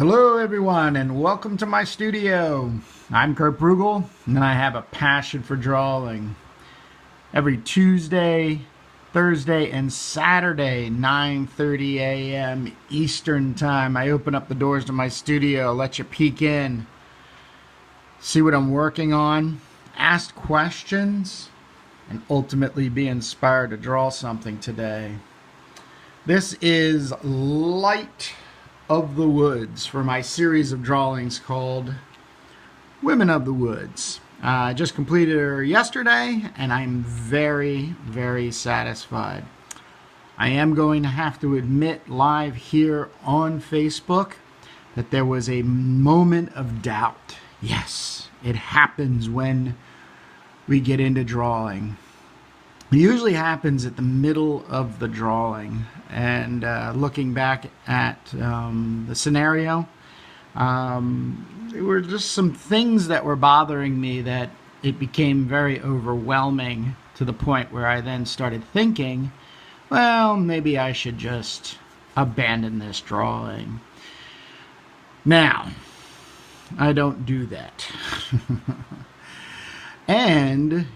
Hello everyone and welcome to my studio. I'm Brugel and I have a passion for drawing. Every Tuesday, Thursday, and Saturday, 9:30 a.m. Eastern Time, I open up the doors to my studio, let you peek in, see what I'm working on, ask questions, and ultimately be inspired to draw something today. This is Light of the Woods for my series of drawings called Women of the Woods. I just completed her yesterday and I'm very, very satisfied. I am going to have to admit live here on Facebook that there was a moment of doubt. Yes, it happens when we get into drawing. It usually happens at the middle of the drawing, and looking back at the scenario, there were just some things that were bothering me that it became very overwhelming to the point where I then started thinking, well, maybe I should just abandon this drawing. Now, I don't do that. And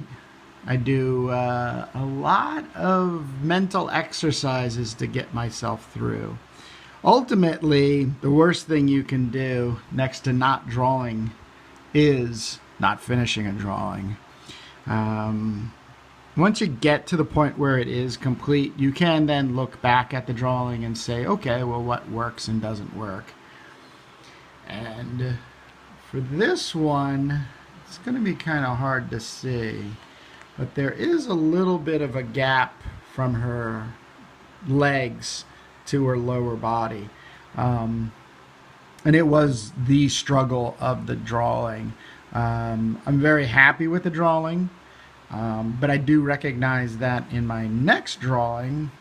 I do a lot of mental exercises to get myself through. Ultimately, the worst thing you can do next to not drawing is not finishing a drawing. Once you get to the point where it is complete, you can then look back at the drawing and say, okay, well, what works and doesn't work? And for this one, it's going to be kind of hard to see. But there is a little bit of a gap from her legs to her lower body. And it was the struggle of the drawing. I'm very happy with the drawing, but I do recognize that in my next drawing,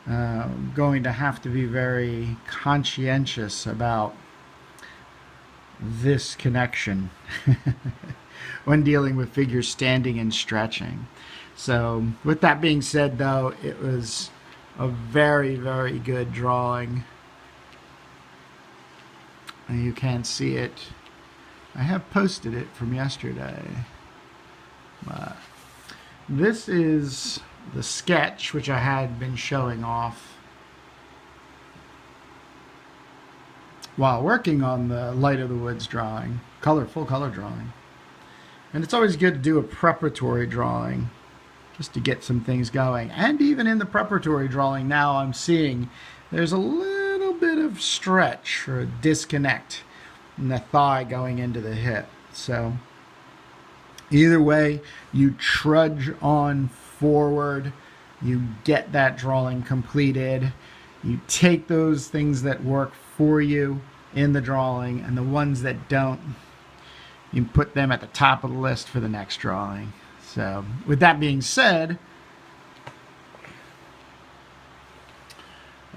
I'm going to have to be very conscientious about this connection when dealing with figures standing and stretching. So with that being said, though, it was a very, very good drawing. And you can see it. I have posted it from yesterday. But this is the sketch which I had been showing off while working on the Light of the Woods drawing, full color drawing. And it's always good to do a preparatory drawing just to get some things going. And even in the preparatory drawing now, I'm seeing there's a little bit of stretch or a disconnect in the thigh going into the hip. So either way, you trudge on forward, you get that drawing completed, you take those things that work for you in the drawing, and the ones that don't, you can put them at the top of the list for the next drawing. So with that being said,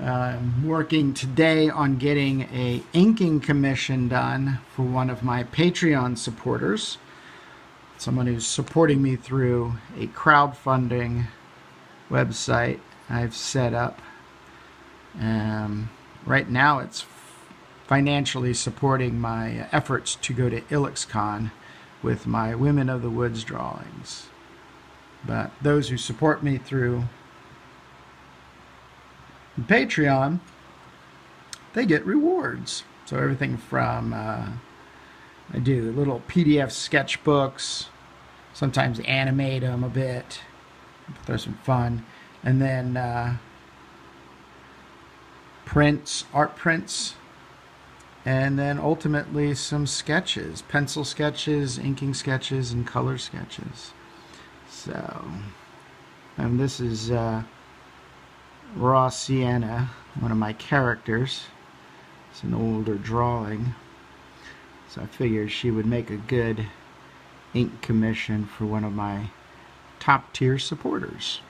I'm working today on getting a inking commission done for one of my Patreon supporters, someone who's supporting me through a crowdfunding website I've set up. Right now it's financially supporting my efforts to go to IlixCon with my Women of the Woods drawings. But those who support me through Patreon, they get rewards. So everything from, I do little PDF sketchbooks, sometimes animate them a bit, throw some fun, and then prints, art prints, and then ultimately some sketches, pencil sketches, inking sketches, and color sketches. So, and this is Raw Sienna, one of my characters. It's an older drawing, so I figured she would make a good ink commission for one of my top tier supporters.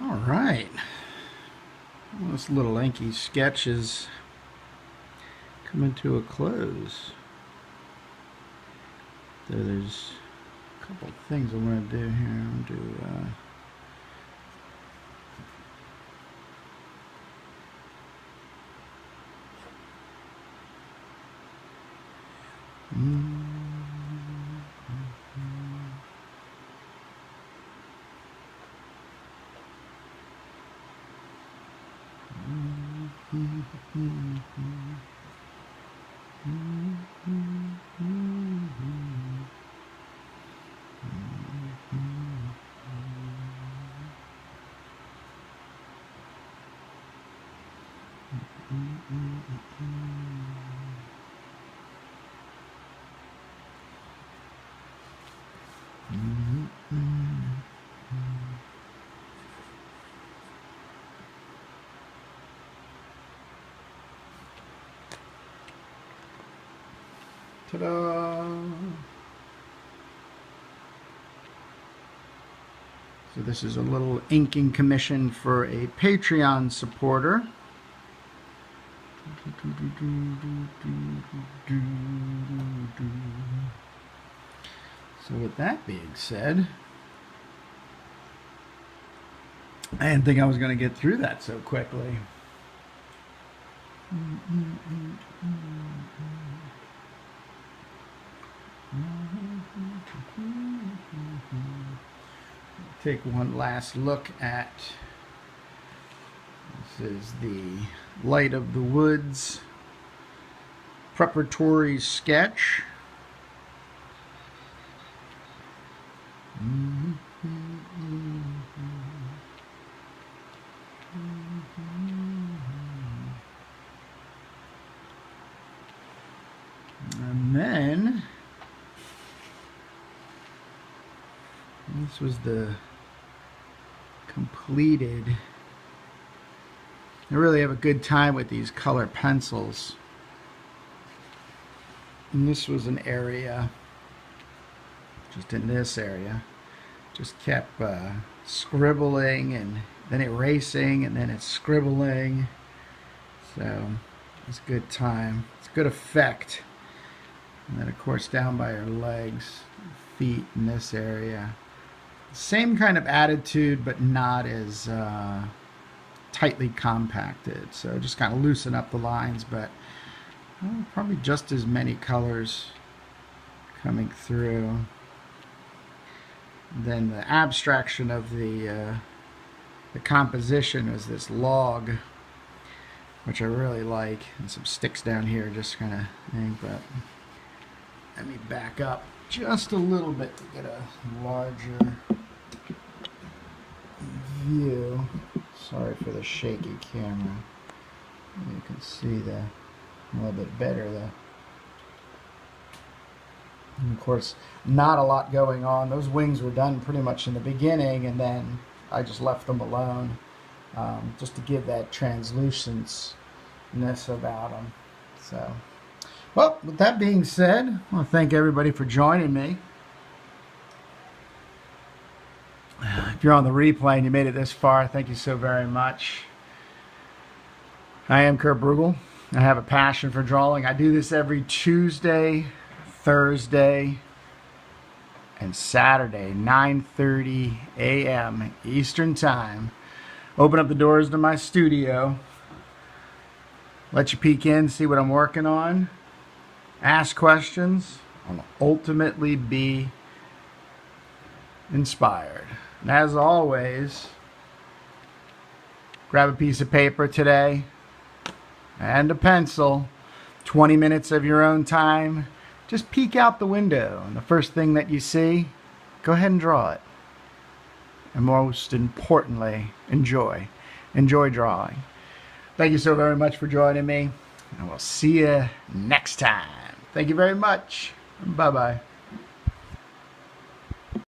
All right. Well, this little inky sketch is coming to a close. So there's a couple things I want to do here. I'm going to do ta-da! So this is a little inking commission for a Patreon supporter. So with that being said, I didn't think I was going to get through that so quickly. Take one last look at, this is the Light of the Woods preparatory sketch. And then this was the completed. I really have a good time with these color pencils. And this was an area, just in this area, just kept scribbling and then erasing and then it's scribbling. So it's a good time. It's a good effect. And then of course down by her legs, feet in this area. Same kind of attitude, but not as tightly compacted. So just kind of loosen up the lines, but probably just as many colors coming through. Then the abstraction of the composition is this log, which I really like, and some sticks down here just kind of thing. But let me back up just a little bit to get a larger view. Sorry for the shaky camera. You can see a little bit better though. And of course, not a lot going on. Those wings were done pretty much in the beginning, and then I just left them alone, just to give that translucence about them. So, well, with that being said, I want to thank everybody for joining me. If you're on the replay and you made it this far, thank you so very much. I am Kurt Brugel. I have a passion for drawing. I do this every Tuesday, Thursday, and Saturday, 9:30 a.m. Eastern Time. Open up the doors to my studio. Let you peek in, see what I'm working on. Ask questions. And ultimately be inspired. And as always, grab a piece of paper today and a pencil. 20 minutes of your own time. Just peek out the window, and the first thing that you see, go ahead and draw it. And most importantly, enjoy drawing. Thank you so very much for joining me, and we'll see you next time. Thank you very much. Bye-bye.